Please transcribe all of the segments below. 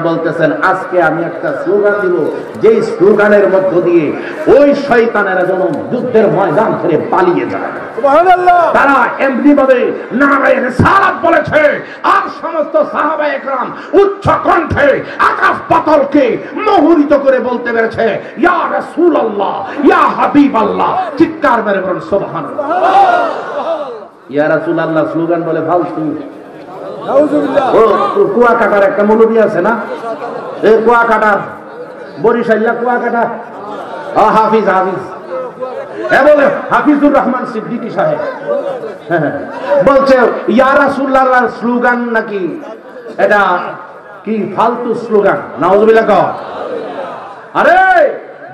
বলতেছেন আজকে আমি একটা স্লোগান দিব, যেই স্লোগানের মধ্য দিয়ে ওই শয়তানেরা যেন যুদ্ধের ময়দান ছেড়ে পালিয়ে যায়। তারা এমনি ভাবে নারায়ে রিসালাত বলেছে, আর সমস্ত সাহাবায়ে কেরাম উচ্চ কণ্ঠে আকাশ পাতালকে মোহিত করে বলতে পেরেছে, ইয়া রাসূলুল্লাহ, ইয়া হাবিবাল্লাহ। চিৎকার মেরে বলুন সুবহানাল্লাহ। ইয়া রাসূলুল্লাহ স্লোগান বলে ফালতু। কুয়াকাটার একটা মৌলবী আছে না, এই কুয়াকাটার বরিশাল্লা কুয়াকাটা হাফিজ বলে হাফিজুর রহমান সিদ্দিকী সাহেব বলছে ইয়া রাসূলুল্লাহ স্লোগান নাকি এটা কি ফালতু স্লোগান। নাউযুবিল্লাহ। আরে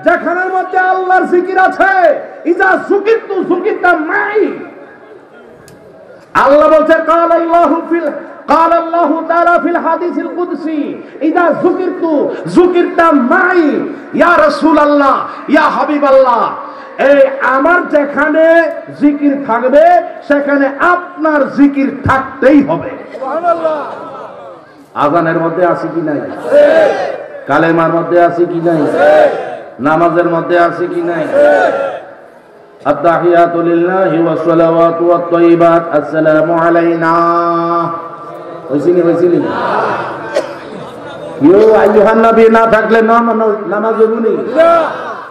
যেখানের মধ্যে আল্লাহর জিকির আছে, ইজা যুকিরতু যুকিরতা মাই। আল্লাহ বলছে قال الله تعالى في الحديث القدسي اذا ذكرت ذكرت معي يا رسول الله يا حبيب الله। এই আমার যেখানে জিকির থাকবে সেখানে আপনার জিকির থাকতেই হবে। সুবহানাল্লাহ। আযানের মধ্যে আছে কি নাই? কালেমার মধ্যে আছে কি নাই? নামাজের মধ্যে আছে কি নাই? আত-তাহিয়াতু লিল্লাহি ওয়াস সালাওয়াতু ওয়াত তাইয়িবাত আসসালামু আলাইনা। হইছিনি না? ইউ আইয়ুহান নবী না থাকলে নামাজ হবে না।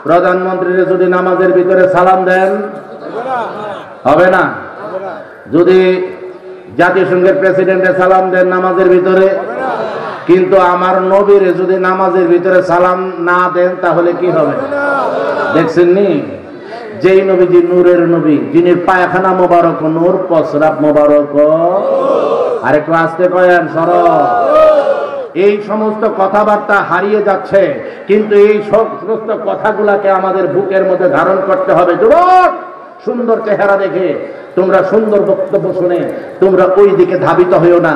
প্রধানমন্ত্রীর যদি নামাজের ভিতরে সালাম দেন হবে না। যদি জাতিসংঘের প্রেসিডেন্টে সালাম দেন নামাজের ভিতরে, কিন্তু আমার নবীর যদি নামাজের ভিতরে সালাম না দেন তাহলে কি হবে? দেখছেন নি? যেই নবীজি নূরের নবী, যিনি পায়খানা মোবারক নূর, প্রস্রাব মোবারক। আর একটু আস্তে কয়েন সর। এই সমস্ত কথাবার্তা হারিয়ে যাচ্ছে, কিন্তু এই সমস্ত কথাগুলাকে আমাদের বুকের মধ্যে ধারণ করতে হবে। যুবক, সুন্দর চেহারা দেখে তোমরা সুন্দর বক্তব্য শুনে তোমরা ওই দিকে ধাবিত হইও না।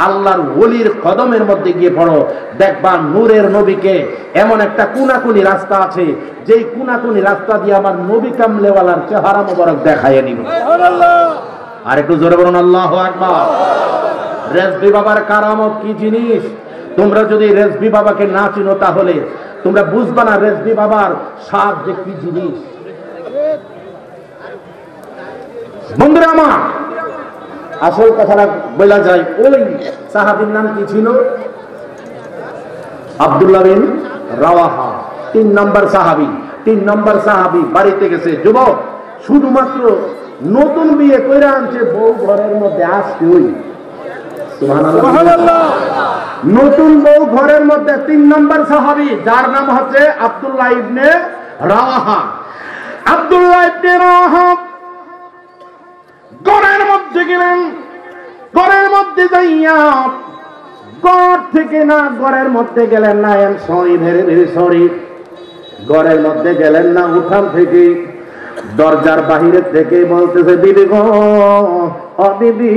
আল্লাহর ওলির কদমের মধ্যে গিয়ে পড়ো, দেখবা নূরের নবীকে এমন একটা কুনাকুনি রাস্তা আছে, যেই কুনাকুনি রাস্তা দিয়ে আমার নবী কামলেওয়ালার চেহারা মোবারক দেখায় নিব। আর একটু জোরে বলুন আল্লাহু আকবার। রেজভি বাবার কারামত কি জিনিস, তোমরা যদি রেজভি বাবাকে না চিনো তাহলে তোমরা বুঝবা না রেজভি বাবার স্বাদ যে কি জিনিস। বন্ধুরা আমার, আসল কথাটা বলা যায়, ওই সাহাবীর নাম কি ছিল? আব্দুল্লাহ বিন রাওয়াহা। 3 নম্বর সাহাবী বাড়িতে গেছে। যুবক, শুধুমাত্র নতুন বিয়ে কইরা আনছে, বউ ঘরের মধ্যে আসছে। ওই সুবহানাল্লাহ, নতুন বউ ঘরের মধ্যে। 3 নম্বর সাহাবী, যার নাম হচ্ছে আব্দুল্লাহ ইবনে রাওয়াহা। আব্দুল্লাহ ইবনে রাওয়াহা ঘরের মধ্যে গেলেন। ঘরের মধ্যে যাইয়া ঘর থেকে না, ঘরের মধ্যে গেলেন না, ঘরের মধ্যে গেলেন না, উঠান থেকে দরজার বাহিরের থেকে বলতেছে, বিবি গো, ও বিবি,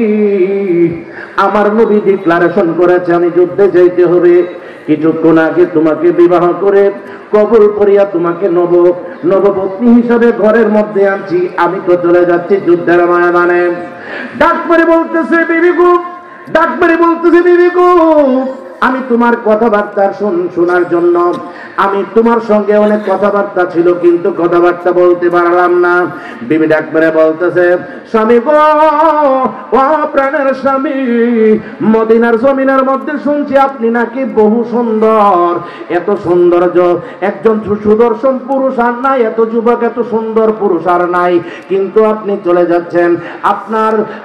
আমার নবী ডিক্লারেশন করেছে আমি যুদ্ধে যাইতে হবে। কিছুক্ষণ আগে তোমাকে বিবাহ করে কবুল করিয়া তোমাকে নবপত্নী হিসাবে ঘরের মধ্যে আনছি। আমি তো চলে যাচ্ছি যুদ্ধের ময়দানে। ডাক পরে বলতেছে, বিবি গো, বিবি গো, আমি তোমার কথাবার্তা শোনার জন্য আমি তোমার সঙ্গে অনেক কথাবার্তা ছিল, কিন্তু কথাবার্তা বলতে পারলাম না। বিবি ডাক করে বলতেছে, স্বামী গো, ও প্রাণের স্বামী, মদিনার জমিনের মধ্যে শুনছি আপনি নাকি বহু সুন্দর, এত সৌন্দর্য একজন সুদর্শন পুরুষ আর নাই, এত যুবক এত সুন্দর পুরুষ আর নাই, কিন্তু আপনি চলে যাচ্ছেন।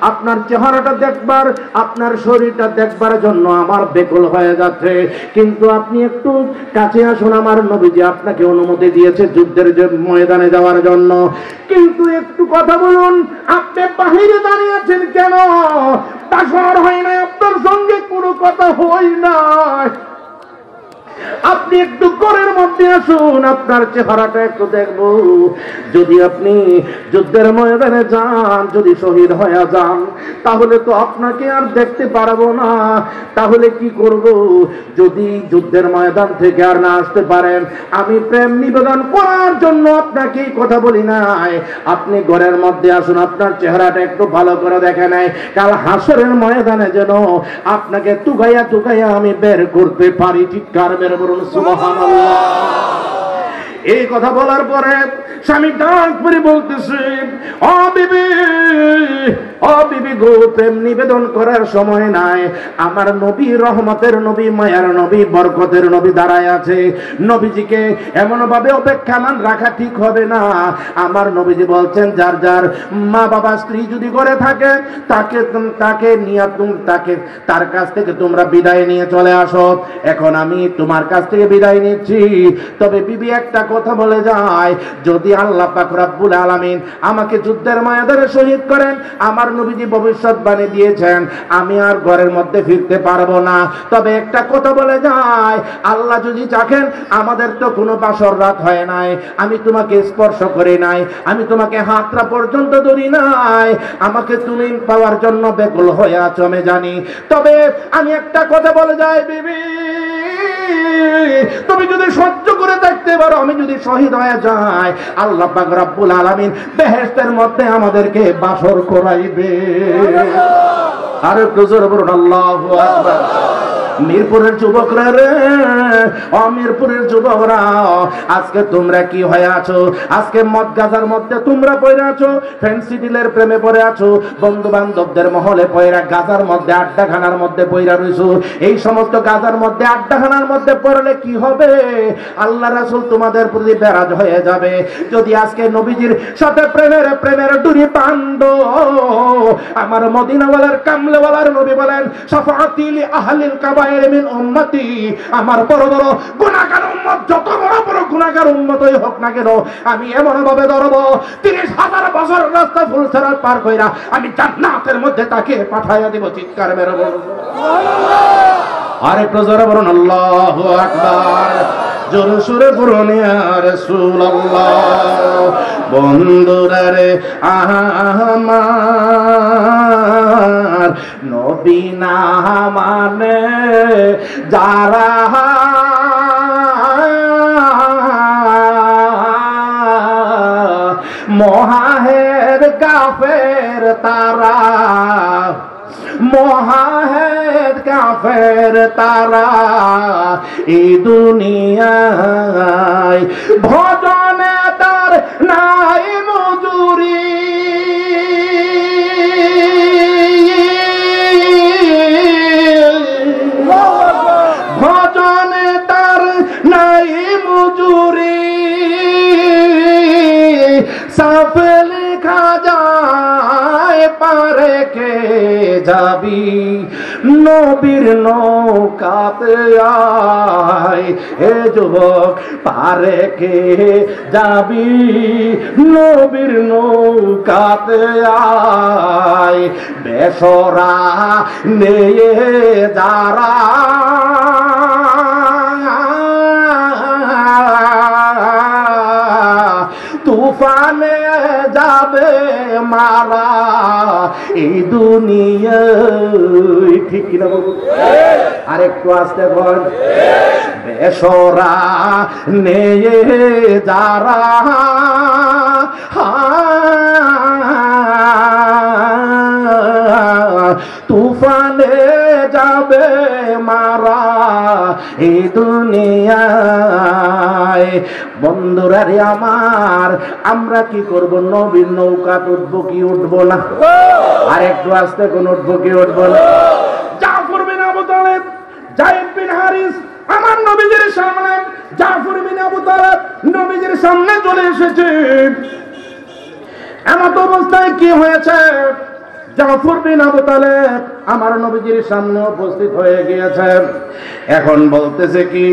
আপনার চেহারাটা দেখবার, আপনার শরীরটা দেখবার জন্য আমার বেকুল হয়ে যাচ্ছে, কিন্তু আপনি একটু কাছে আসুন। আমার নবীজি আপনাকে অনুমতি দিয়েছে যুদ্ধের ময়দানে যাওয়ার জন্য, কিন্তু একটু কথা বলুন, আপনি বাহিরে দাঁড়িয়েছেন কেন? বাসর হয় না, আপনার সঙ্গে কোনো কথা হয় না, আপনি একটু ঘরের মধ্যে আসুন, আপনার চেহারাটা একটু দেখব। যদি আপনি যুদ্ধের ময়দানে যান, যদি শহীদ হয়ে যান, তাহলে তো আপনাকে আর দেখতে পারবো না। তাহলে কি করব? যদি যুদ্ধের ময়দান থেকে আর না আসতে পারেন, আমি প্রেম নিবেদন করার জন্য আপনাকে কথা বলি নাই। আপনি ঘরের মধ্যে আসুন, আপনার চেহারাটা একটু ভালো করে দেখে নেয়, কাল হাসরের ময়দানে যেন আপনাকে তুগাইয়া তুগাইয়া আমি বের করতে পারি। চিৎকার মেরে বলুন সুবহানাল্লাহ। এই কথা বলার পরে স্বামী ডাক করে বলতেছে, ও বিবি, ও বিবি গো, প্রেম নিবেদন করার সময় নাই। আমার নবী, রহমতের নবী, মায়ার নবী, বরকতের নবী দাঁড়ায় আছে। নবীজিকে এমন ভাবে অপেক্ষামান রাখা ঠিক হবে না। আমার নবীজি বলছেন, যার যার মা বাবা স্ত্রী যদি করে থাকে, তাকে নিয়ে তার কাছ থেকে তোমরা বিদায় নিয়ে চলে আসো। এখন আমি তোমার কাছ থেকে বিদায় নিচ্ছি। তবে বিবি একটা কথা বলে যায়, যদি আল্লাহ পাক রব্বুল আলামিন আমাকে যুদ্ধের ময়দানে শহীদ করেন, আমার নবীজি ভবিষ্যৎবাণী দিয়েছেন আমি আর ঘরের মধ্যে ফিরতে পারবো না। তবে একটা কথা বলে যায়, আল্লাহ যদি চাকেন, আমাদের তো কোনো বাসর রাত হয় নাই, আমি তোমাকে স্পর্শ করি নাই, আমি তোমাকে হাতটা পর্যন্ত ধরি নাই, আমাকে তুমি পাওয়ার জন্য বেকুল হয়ে আছো আমি জানি। তবে আমি একটা কথা বলে যাই, বিবি, তুমি যদি সহ্য করে থাকতে পারো, আমি যদি শহীদ হয়ে যাই, আল্লাহ পাক রব্বুল আলামিন বেহেশতের মধ্যে আমাদেরকে বাসর করাইবে। আর একটু জোরে বলুন আল্লাহু আকবার। মিরপুরের যুবকরা রে, ও মিরপুরের যুবকরা, আজকে তোমরা কি হয়ে আছো? আজকে মদ গাজার মধ্যে তোমরা পড়ে আছো, ফ্যান্সি ডিলের প্রেমে পড়ে আছো, বন্ধু বান্ধবদের মহলে পড়ে গাজার মধ্যে, আড্ডাখানার মধ্যে পড়ে রইছো। এই সমস্ত গাজার মধ্যে, আড্ডাখানার মধ্যে পড়লে কি হবে? আল্লাহ রাসূল তোমাদের প্রতি বেরাজ হয়ে যাবে। যদি আজকে নবীজির সাথে প্রেমের ডুরি বাঁধো, আমার মদিনাওয়ালার কামলেওয়ালার নবী বলেন, শাফাআতি লি আহলিল কাবা আমার বড় বড় গুনাহগার উম্মত, যত বড় বড় গুনাহগার উম্মতই হোক না কেন, আমি এমন ভাবে ধরব 30,000 বছর রাস্তা ফুলসরাত পার কইরা আমি জান্নাতের মধ্যে তাকে পাঠাইয়া দিব। চিৎকার মেরে বলুন সুবহানাল্লাহ। আরেকটু জোরে বলুন আল্লাহু আকবার। জোরে সুরে বলুন ইয়া রাসূলুল্লাহ। বন্ধুরা রে, আমার নবী না মানে যারা, মহাহের কাফের তারা, মহাহেদ কাফের তারা, এই দুনিয়ায় ভজনে তার নাই মজুরি। ভজনে তার নাই মজুরি, সাফ লেখা যায় পারে কে যাবি নবীর নৌকাতে আয়। হে যুবক, পারে কে যাবি নবীর নৌকাতে আয়। বেসরা নিয়ে যারা তুফানে যাবে মারা, এই দুনিয়ায়, ঠিক কিনা বলুন? আরেকটু আসতে বল। বেসরা নিয়ে যারা তুফানে যাবে মারা, এই দুনিয়ায়। বন্ধুরা রে আমার, আমরা কি করব? নবীর নৌকা উঠবো কি উঠবো না? আর একটু আসতে কোন উঠবো কি উঠবো না? জাফর বিন আবু তালেব, যায়েদ বিন হারিস আমার নবীজির সামনে, জাফর বিন আবু তালেব নবীজির সামনে চলে এসেছে। এমন অবস্থায় কি হয়েছে? জাফর বিন আবু তালেব আমার নবীজির সামনে উপস্থিত হয়ে গিয়েছে। এখন বলতেছে কি,